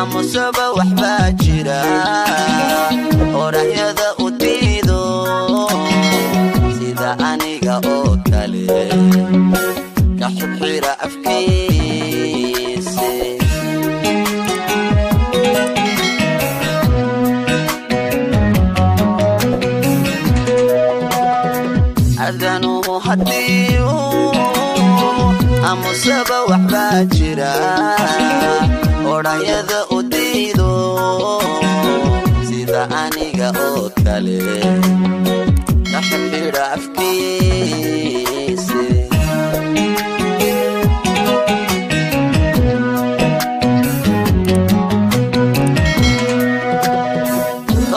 amusaba waxba jira orahyada u diido sida aniga oo kale ka xubxira afkiisa adanu hadiyo amusaba waxba jira orahyada u diido sida aniga oo kale ka xubxira afkiisa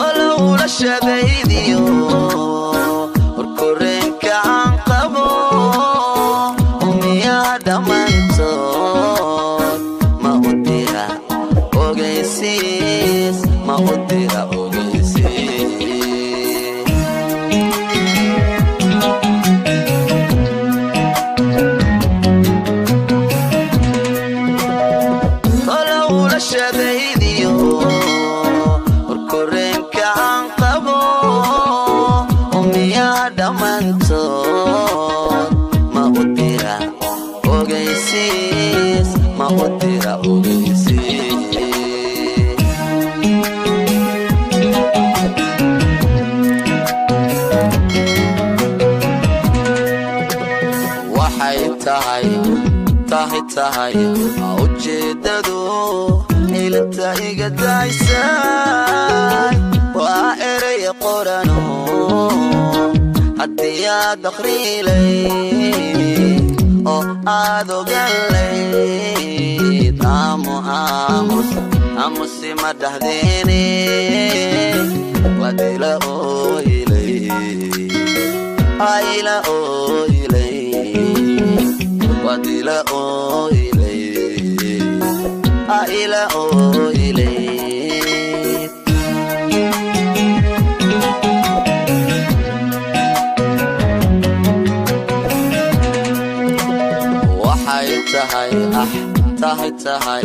olowla shabaydiyo urkurenka aan qabo umiyaa dhammaantood ma u dira ogeysiis ma u dira ogeysiis olowla shabaydiyo urkurenka aan qabo umiyaa dhammaantood ma u dira ogeysiis ma u dira ogeysiis waxay tahay ujeedadu ilinta iga daysay waa eray qorano haddii aad akhriilay oo aad ogalayd aamusi ma dhahdeene wadila ooylay ayla ooylay wadila ooylay ayla ooylay waxay tahay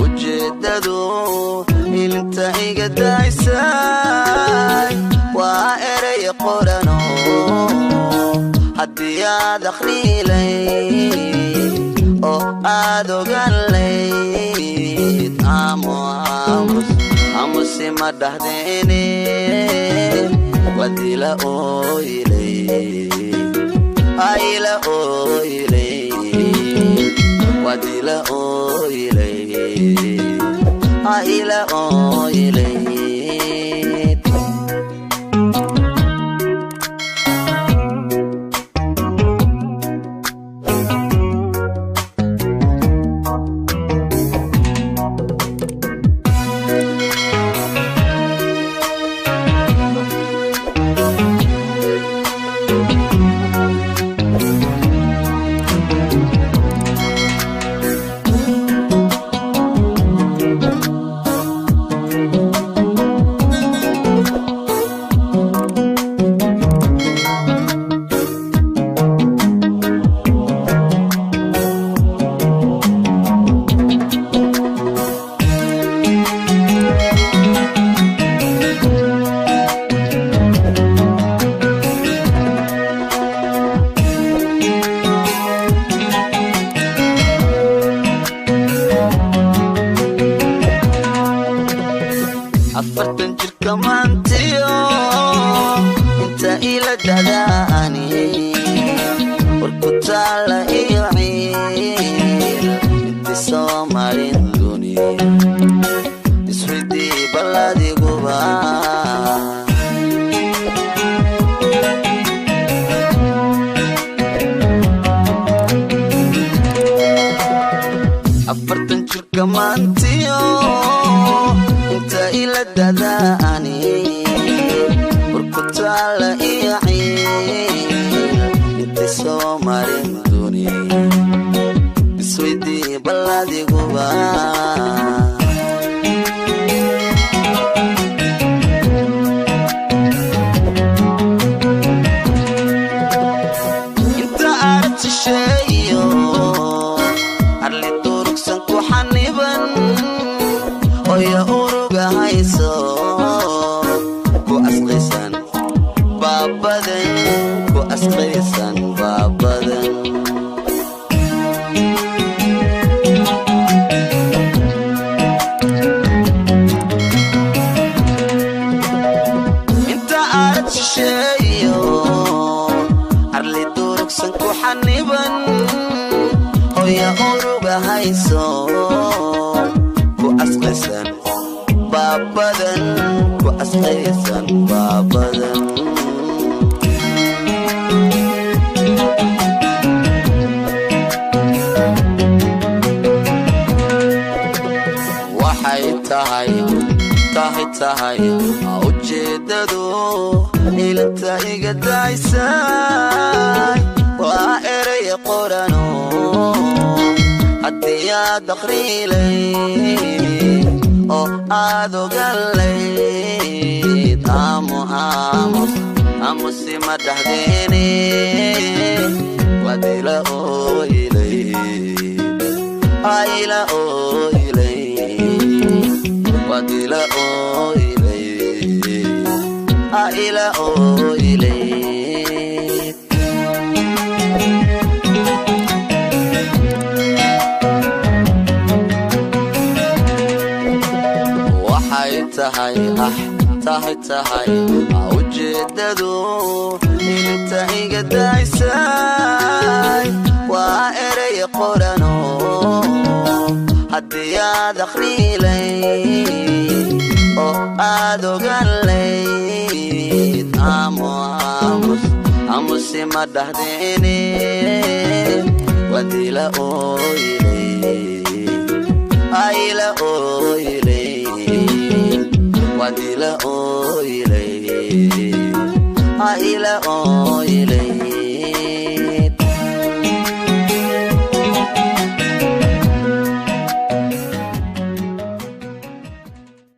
ujeedadu ilinta iga daysay waa eray qorano haddii aad akhriilay oo aad ogalayd aamusi ma dhahdeene wadila ooylay ayla ooylay wadila ooylay ayla ooylay kamantiyo inta ila dadaani urkutaala iyaciil inta soo marin duni isweydii balladiguba inta artisheeyo arli durugsan ku xaniban oya uruga hayso ku asqaysan baabadan ku asqaysan baabadan inta artisheeyo arli durugsan ku xaniban oya uruga hayso ku asqaysan baabadan ku asqaysan baabadan waxay tahay ujeedadu ilanta iga daysay waa eray qorano haddii aad akhriilay oo aad ogalayd aamusima dhahdeeni wadila ooylay ayla ooylay wadila ooylay ayla ooylay tahay ujeedadu inta iga daysay waa eray qorano haddii aad akhriilay oo aad ogalayd aamusima dhahdeeni wadila ooylay ayla ooylay wadila ooylay ayla ooylay